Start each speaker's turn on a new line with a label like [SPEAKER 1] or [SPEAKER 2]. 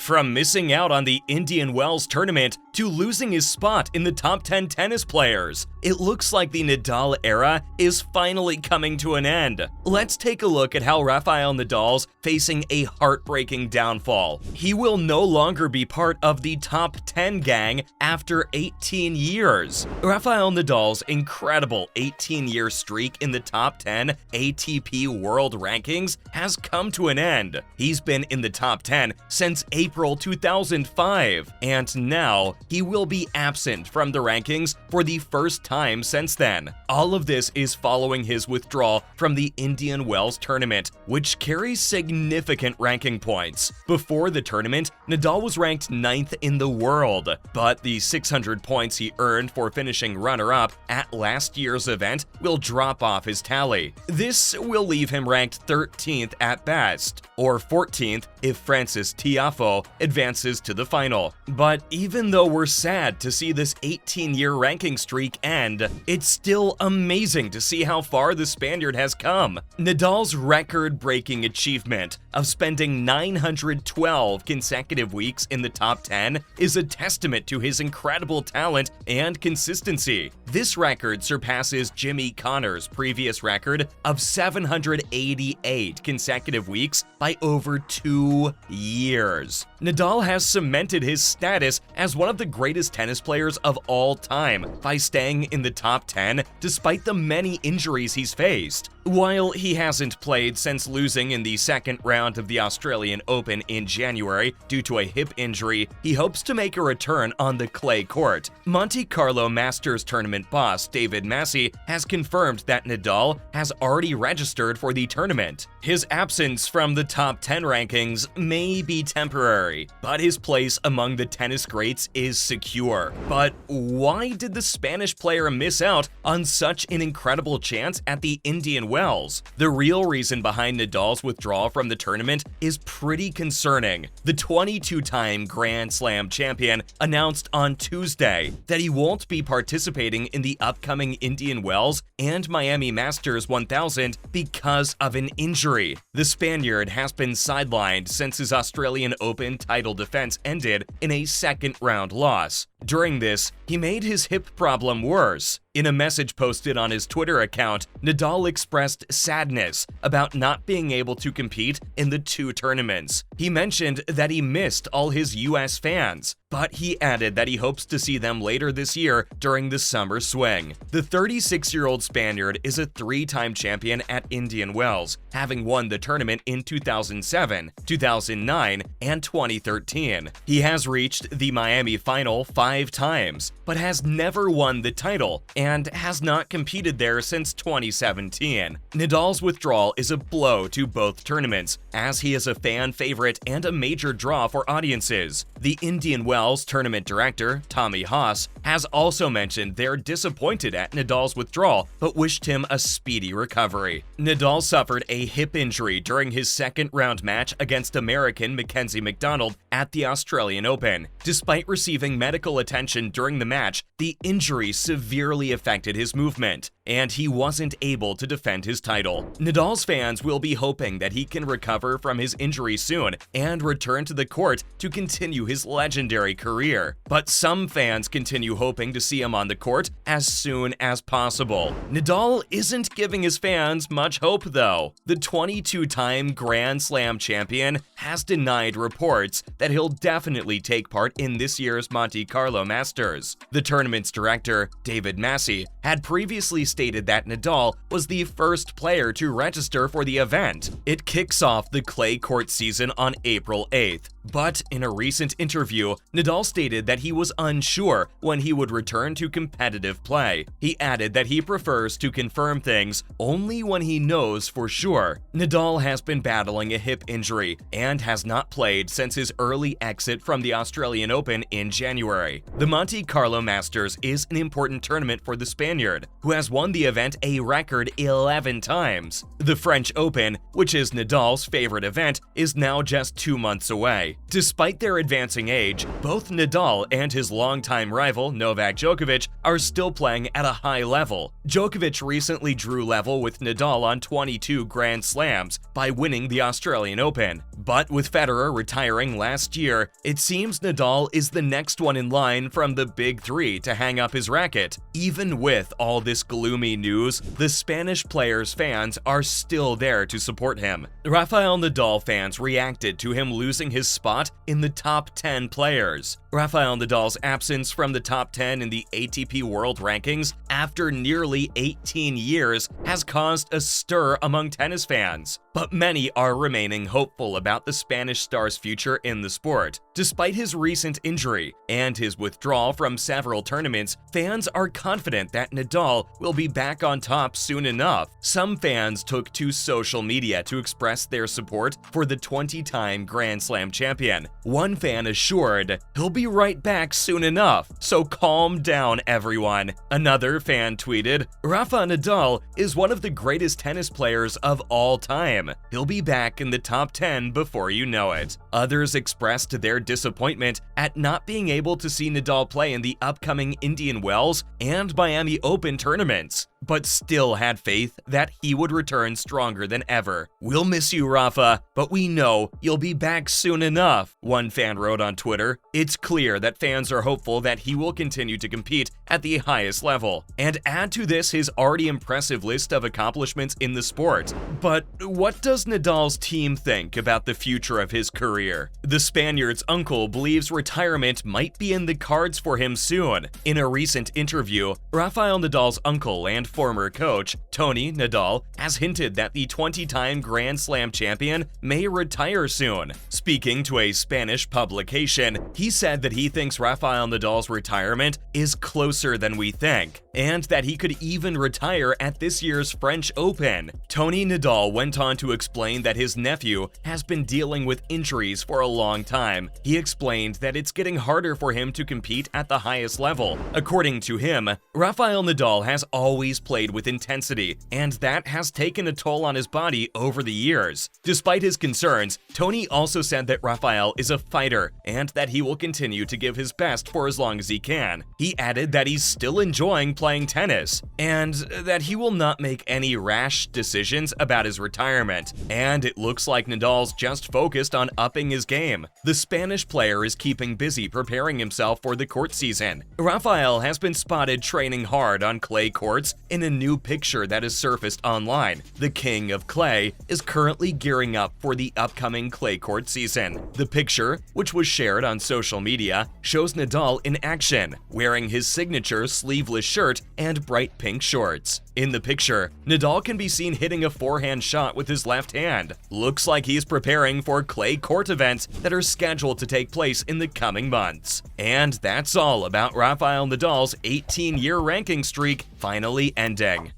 [SPEAKER 1] From missing out on the Indian Wells tournament to losing his spot in the top 10 tennis players, it looks like the Nadal era is finally coming to an end. Let's take a look at how Rafael Nadal's facing a heartbreaking downfall. He will no longer be part of the top 10 gang after 18 years. Rafael Nadal's incredible 18-year streak in the top 10 ATP World Rankings has come to an end. He's been in the top 10 since April 2005, and now he will be absent from the rankings for the first time since then. All of this is following his withdrawal from the Indian Wells tournament, which carries significant ranking points. Before the tournament, Nadal was ranked 9th in the world, but the 600 points he earned for finishing runner-up at last year's event will drop off his tally. This will leave him ranked 13th at best, or 14th if Francis Tiafoe advances to the final. But even though we're sad to see this 18-year ranking streak end, it's still amazing to see how far the Spaniard has come. Nadal's record-breaking achievement of spending 912 consecutive weeks in the top 10 is a testament to his incredible talent and consistency. This record surpasses Jimmy Connor's previous record of 788 consecutive weeks by over 2 years. Nadal has cemented his status as one of the greatest tennis players of all time by staying in the top 10 despite the many injuries he's faced. While he hasn't played since losing in the second round of the Australian Open in January due to a hip injury, he hopes to make a return on the clay court. Monte Carlo Masters tournament boss David Massey has confirmed that Nadal has already registered for the tournament. His absence from the top 10 rankings may be temporary, but his place among the tennis greats is secure. But why did the Spanish player miss out on such an incredible chance at the Indian Wells? The real reason behind Nadal's withdrawal from the tournament is pretty concerning. The 22-time Grand Slam champion announced on Tuesday that he won't be participating in the upcoming Indian Wells and Miami Masters 1000 because of an injury. The Spaniard has been sidelined since his Australian Open title defense ended in a second-round loss. During this, he made his hip problem worse. In a message posted on his Twitter account, Nadal expressed sadness about not being able to compete in the two tournaments. He mentioned that he missed all his US fans, but he added that he hopes to see them later this year during the summer swing. The 36-year-old Spaniard is a 3-time champion at Indian Wells, having won the tournament in 2007, 2009, and 2013. He has reached the Miami final 5 times, but has never won the title and has not competed there since 2017. Nadal's withdrawal is a blow to both tournaments, as he is a fan favorite and a major draw for audiences. The Indian Wells tournament director, Tommy Haas, has also mentioned they're disappointed at Nadal's withdrawal, but wished him a speedy recovery. Nadal suffered a hip injury during his second-round match against American Mackenzie McDonald at the Australian Open. Despite receiving medical attention during the match, the injury severely affected his movement, and he wasn't able to defend his title. Nadal's fans will be hoping that he can recover from his injury soon and return to the court to continue his legendary career. But some fans continue hoping to see him on the court as soon as possible. Nadal isn't giving his fans much hope, though. The 22-time Grand Slam champion has denied reports that he'll definitely take part in this year's Monte Carlo Masters. The tournament's director, David Massey, had previously stated that Nadal was the first player to register for the event. It kicks off the clay court season on April 8th. But in a recent interview, Nadal stated that he was unsure when he would return to competitive play. He added that he prefers to confirm things only when he knows for sure. Nadal has been battling a hip injury and has not played since his early exit from the Australian Open in January. The Monte Carlo Masters is an important tournament for the Spaniard, who has won the event a record 11 times. The French Open, which is Nadal's favorite event, is now just 2 months away. Despite their advancing age, both Nadal and his longtime rival Novak Djokovic are still playing at a high level. Djokovic recently drew level with Nadal on 22 Grand Slams by winning the Australian Open. But with Federer retiring last year, it seems Nadal is the next one in line from the big three to hang up his racket. Even with all this gloomy news, the Spanish player's fans are still there to support him. Rafael Nadal fans reacted to him losing his spot in the top 10 players. Rafael Nadal's absence from the top 10 in the ATP World Rankings after nearly 18 years has caused a stir among tennis fans. But many are remaining hopeful about the Spanish star's future in the sport. Despite his recent injury and his withdrawal from several tournaments, fans are confident that Nadal will be back on top soon enough. Some fans took to social media to express their support for the 20-time Grand Slam champion. One fan assured, "He'll be right back soon enough, so calm down everyone." Another fan tweeted, "Rafa Nadal is one of the greatest tennis players of all time. He'll be back in the top 10 before you know it." Others expressed their disappointment at not being able to see Nadal play in the upcoming Indian Wells and Miami Open tournaments, but still had faith that he would return stronger than ever. "We'll miss you, Rafa, but we know you'll be back soon enough," one fan wrote on Twitter. It's clear that fans are hopeful that he will continue to compete at the highest level, and add to this his already impressive list of accomplishments in the sport. But what does Nadal's team think about the future of his career? The Spaniard's uncle believes retirement might be in the cards for him soon. In a recent interview, Rafael Nadal's uncle and former coach, Tony Nadal, has hinted that the 20-time Grand Slam champion may retire soon. Speaking to a Spanish publication, he said that he thinks Rafael Nadal's retirement is closer than we think, and that he could even retire at this year's French Open. Tony Nadal went on to explain that his nephew has been dealing with injuries for a long time. He explained that it's getting harder for him to compete at the highest level. According to him, Rafael Nadal has always played with intensity, and that has taken a toll on his body over the years. Despite his concerns, Tony also said that Rafael is a fighter and that he will continue to give his best for as long as he can. He added that he's still enjoying playing tennis and that he will not make any rash decisions about his retirement. And it looks like Nadal's just focused on upping his game. The Spanish player is keeping busy preparing himself for the court season. Rafael has been spotted training hard on clay courts in a new picture that has surfaced online. The King of Clay is currently gearing up for the upcoming clay court season. The picture, which was shared on social media, shows Nadal in action, wearing his signature sleeveless shirt and bright pink shorts. In the picture, Nadal can be seen hitting a forehand shot with his left hand. Looks like he's preparing for clay court events that are scheduled to take place in the coming months. And that's all about Rafael Nadal's 18-year ranking streak finally ending.